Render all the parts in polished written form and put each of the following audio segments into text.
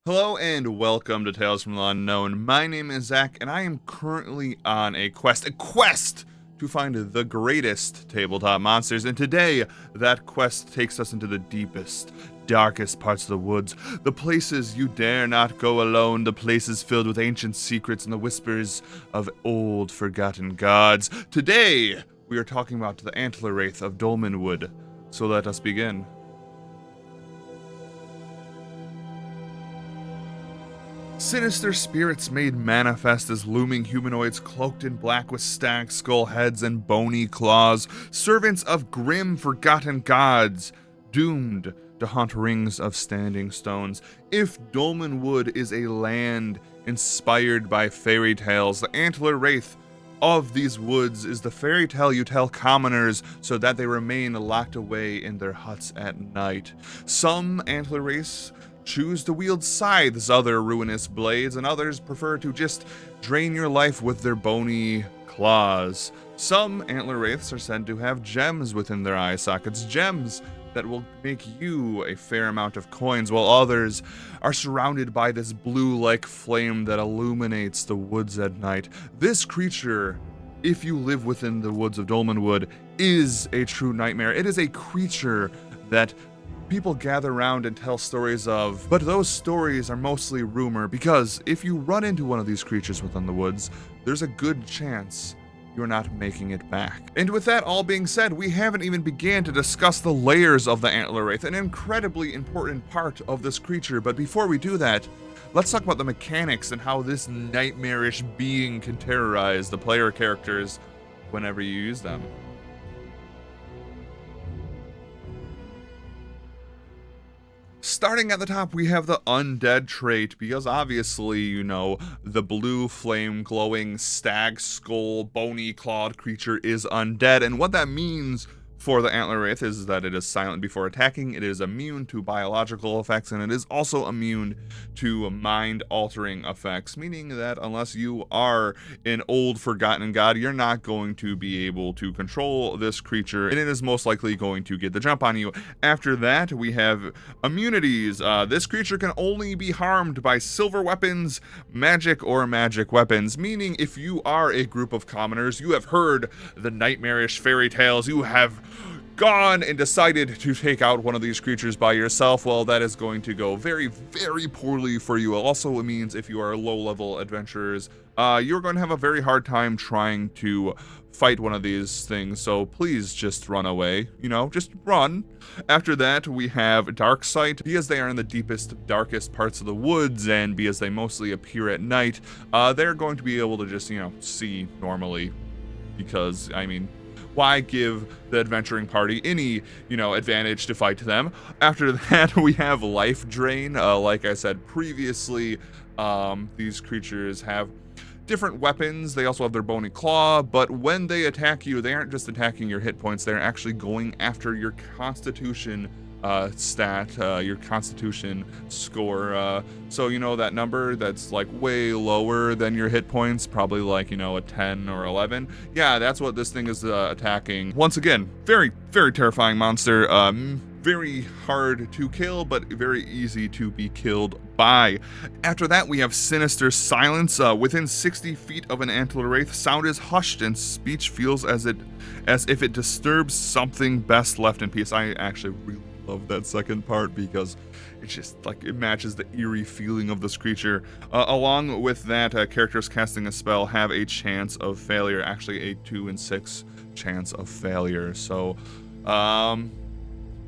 Hello and welcome to Tales from the Unknown. My name is Zach and I am currently on a quest to find the greatest tabletop monsters, and today that quest takes us into the deepest, darkest parts of the woods, the places you dare not go alone, the places filled with ancient secrets and the whispers of old forgotten gods. Today we are talking about the Antler Wraith of Dolmenwood, so let us begin. Sinister spirits made manifest as looming humanoids cloaked in black with stag skull heads and bony claws, servants of grim forgotten gods, doomed to haunt rings of standing stones. If Dolmenwood is a land inspired by fairy tales, the Antler Wraith of these woods is the fairy tale you tell commoners so that they remain locked away in their huts at night. Some Antler Wraiths choose to wield scythes, other ruinous blades, and others prefer to just drain your life with their bony claws. Some Antler Wraiths are said to have gems within their eye sockets, gems that will make you a fair amount of coins, while others are surrounded by this blue-like flame that illuminates the woods at night. This creature, if you live within the woods of Dolmenwood, is a true nightmare. It is a creature that people gather around and tell stories of, but those stories are mostly rumor, because if you run into one of these creatures within the woods, there's a good chance you're not making it back. And with that all being said, we haven't even began to discuss the layers of the Antler Wraith, an incredibly important part of this creature. But before we do that, let's talk about the mechanics and how this nightmarish being can terrorize the player characters whenever you use them. Starting at the top, we have the undead trait, because obviously, you know, the blue flame glowing stag skull bony clawed creature is undead, and what that means for the Antler Wraith is that it is silent before attacking, it is immune to biological effects, and it is also immune to mind-altering effects, meaning that unless you are an old forgotten god, you're not going to be able to control this creature, and it is most likely going to get the jump on you. After that, we have immunities. This creature can only be harmed by silver weapons, magic, or magic weapons, meaning if you are a group of commoners, you have heard the nightmarish fairy tales, you have gone and decided to take out one of these creatures by yourself, well, that is going to go very, very poorly for you. Also, it means if you are low-level adventurers, you're going to have a very hard time trying to fight one of these things, so please just run away, you know, just run. After that, we have Dark Sight. Because they are in the deepest, darkest parts of the woods, and because they mostly appear at night, they're going to be able to just, you know, see normally, because, I mean, why give the adventuring party any, you know, advantage to fight them? After that, we have Life Drain. Like I said previously, these creatures have different weapons. They also have their bony claw, but when they attack you, they aren't just attacking your hit points, they're actually going after your constitution stat, your constitution score. So, you know, that number that's like way lower than your hit points, probably like, you know, a 10 or 11. Yeah, that's what this thing is attacking. Once again, very, very terrifying monster. Very hard to kill, but very easy to be killed by. After that, we have Sinister Silence. Within 60 feet of an Antler Wraith, sound is hushed and speech feels as if it disturbs something best left in peace. I actually really love that second part because it's just like it matches the eerie feeling of this creature. Along with that, characters casting a spell have a chance of failure, actually a 2 in 6 chance of failure. So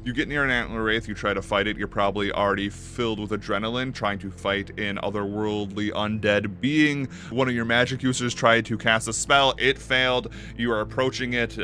you get near an Antler Wraith, you try to fight it, you're probably already filled with adrenaline trying to fight an otherworldly undead being. One of your magic users tried to cast a spell, it failed, you are approaching it,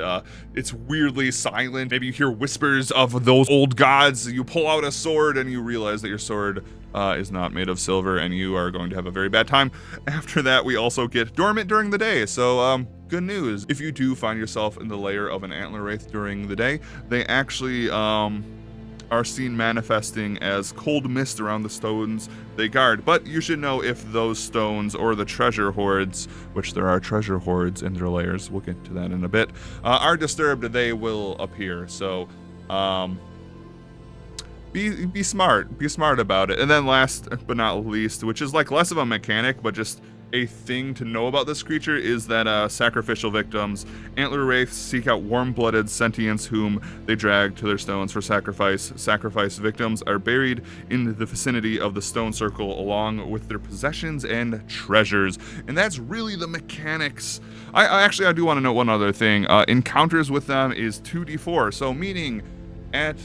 it's weirdly silent, maybe you hear whispers of those old gods, you pull out a sword and you realize that your sword is not made of silver and you are going to have a very bad time. After that, we also get Dormant during the day, so good news. If you do find yourself in the lair of an Antler Wraith during the day, they actually are seen manifesting as cold mist around the stones they guard. But you should know if those stones or the treasure hoards, which there are treasure hoards in their lairs, we'll get to that in a bit, are disturbed, they will appear. So be smart about it. And then last but not least, which is like less of a mechanic but just a thing to know about this creature, is that sacrificial victims. Antler Wraiths seek out warm-blooded sentients whom they drag to their stones for sacrifice. Sacrificed victims are buried in the vicinity of the stone circle along with their possessions and treasures. And that's really the mechanics. I do want to note one other thing. Encounters with them is 2d4, so meaning at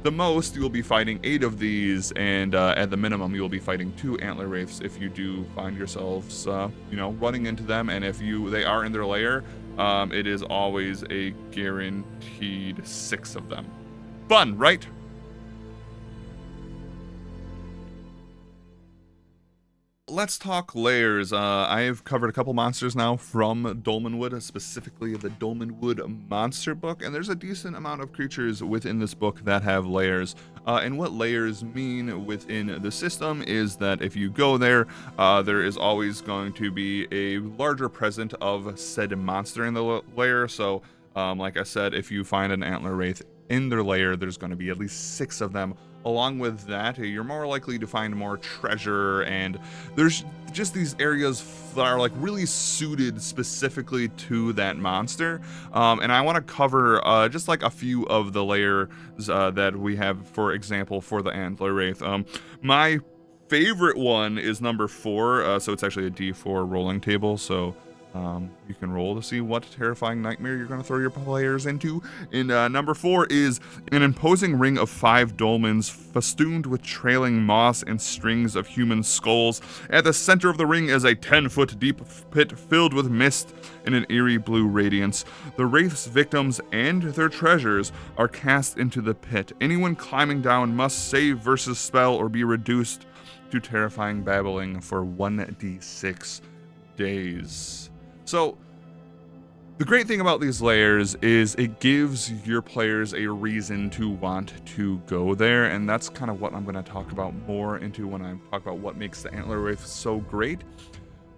the most, you will be fighting 8 of these, and at the minimum, you will be fighting 2 Antler Wraiths if you do find yourselves, running into them. And if they are in their lair, it is always a guaranteed 6 of them. Fun, right? Let's talk layers. I've covered a couple monsters now from Dolmenwood, specifically the Dolmenwood monster book, and there's a decent amount of creatures within this book that have layers. And what layers mean within the system is that if you go there, there is always going to be a larger present of said monster in the lair. So, like I said, if you find an Antler Wraith in their lair, there's going to be at least 6 of them. Along with that, you're more likely to find more treasure, and there's just these areas that are like really suited specifically to that monster. And I want to cover just like a few of the layers that we have, for example, for the Antler Wraith. My favorite one is number 4, so it's actually a D4 rolling table, so you can roll to see what terrifying nightmare you're going to throw your players into. And number 4 is an imposing ring of 5 dolmens festooned with trailing moss and strings of human skulls. At the center of the ring is a 10-foot deep pit filled with mist and an eerie blue radiance. The Wraith's victims and their treasures are cast into the pit. Anyone climbing down must save versus spell or be reduced to terrifying babbling for 1d6 days. So, the great thing about these layers is it gives your players a reason to want to go there, and that's kind of what I'm going to talk about more into when I talk about what makes the Antler Wraith so great.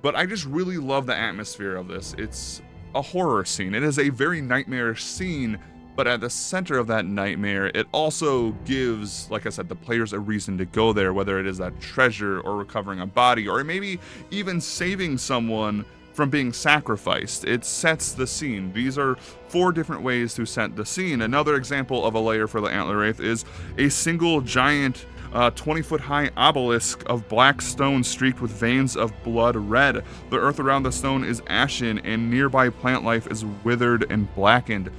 But I just really love the atmosphere of this. It's a horror scene. It is a very nightmarish scene, but at the center of that nightmare, it also gives, like I said, the players a reason to go there, whether it is that treasure or recovering a body, or maybe even saving someone from being sacrificed. It sets the scene. These are 4 different ways to set the scene. Another example of a layer for the Antler Wraith is a single giant 20-foot high obelisk of black stone streaked with veins of blood red. The earth around the stone is ashen and nearby plant life is withered and blackened.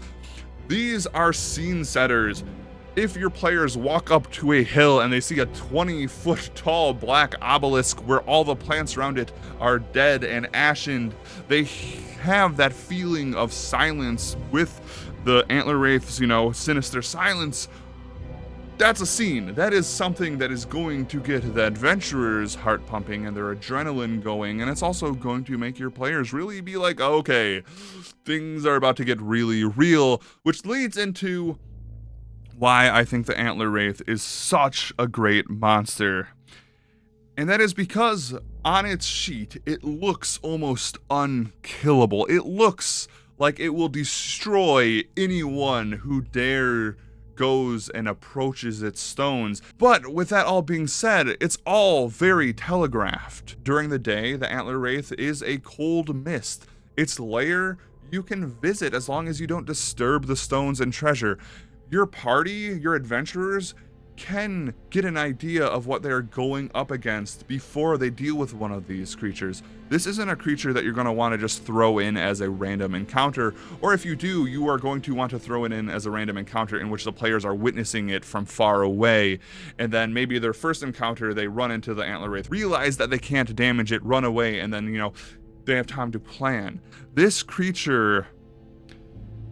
These are scene setters. If your players walk up to a hill and they see a 20-foot tall black obelisk where all the plants around it are dead and ashen, they have that feeling of silence with the Antler Wraith's, sinister silence. That's a scene. That is something that is going to get the adventurers' heart pumping and their adrenaline going, and it's also going to make your players really be like, okay, things are about to get really real, which leads into why I think the Antler Wraith is such a great monster. And that is because on its sheet, it looks almost unkillable. It looks like it will destroy anyone who dare goes and approaches its stones. But with that all being said, it's all very telegraphed. During the day, the Antler Wraith is a cold mist. Its lair you can visit as long as you don't disturb the stones and treasure. Your party, your adventurers, can get an idea of what they're going up against before they deal with one of these creatures. This isn't a creature that you're going to want to just throw in as a random encounter, or if you do, you are going to want to throw it in as a random encounter in which the players are witnessing it from far away, and then maybe their first encounter, they run into the Antler Wraith, realize that they can't damage it, run away, and then, they have time to plan. This creature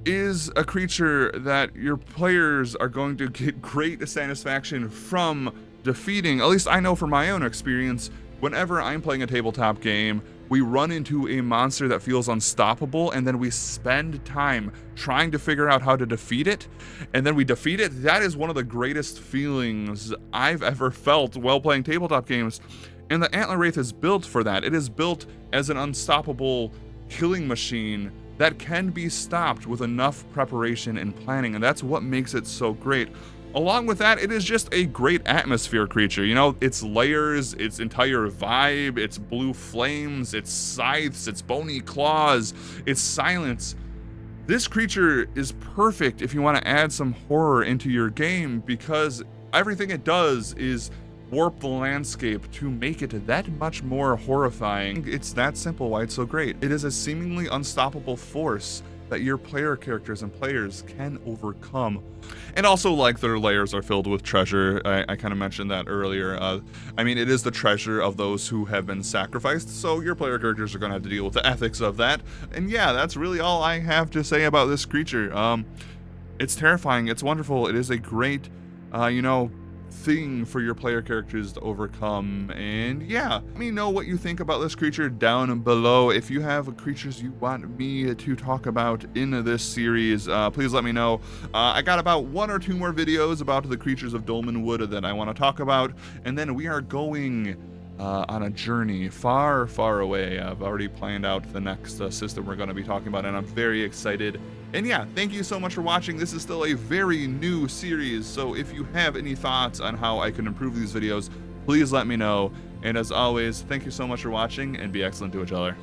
is a creature that your players are going to get great satisfaction from defeating. At least I know from my own experience, whenever I'm playing a tabletop game, we run into a monster that feels unstoppable, and then we spend time trying to figure out how to defeat it, and then we defeat it. That is one of the greatest feelings I've ever felt while playing tabletop games, and the Antler Wraith is built for that. It is built as an unstoppable killing machine that can be stopped with enough preparation and planning, and that's what makes it so great. Along with that, it is just a great atmosphere creature. You know, its layers, its entire vibe, its blue flames, its scythes, its bony claws, its silence. This creature is perfect if you want to add some horror into your game, because everything it does is warp the landscape to make it that much more horrifying. It's that simple why it's so great. It is a seemingly unstoppable force that your player characters and players can overcome. And also, like, their layers are filled with treasure. I kind of mentioned that earlier. I mean, it is the treasure of those who have been sacrificed, so your player characters are going to have to deal with the ethics of that. And yeah, that's really all I have to say about this creature. It's terrifying, it's wonderful, it is a great, you know, thing for your player characters to overcome. And yeah, let me know what you think about this creature down below. If you have creatures you want me to talk about in this series, please let me know. I got about 1 or 2 more videos about the creatures of Dolmenwood that I want to talk about, and then we are going on a journey far, far away. I've already planned out the next system we're going to be talking about, and I'm very excited. And yeah, thank you so much for watching. This is still a very new series, so if you have any thoughts on how I can improve these videos, please let me know. And as always, thank you so much for watching, and be excellent to each other.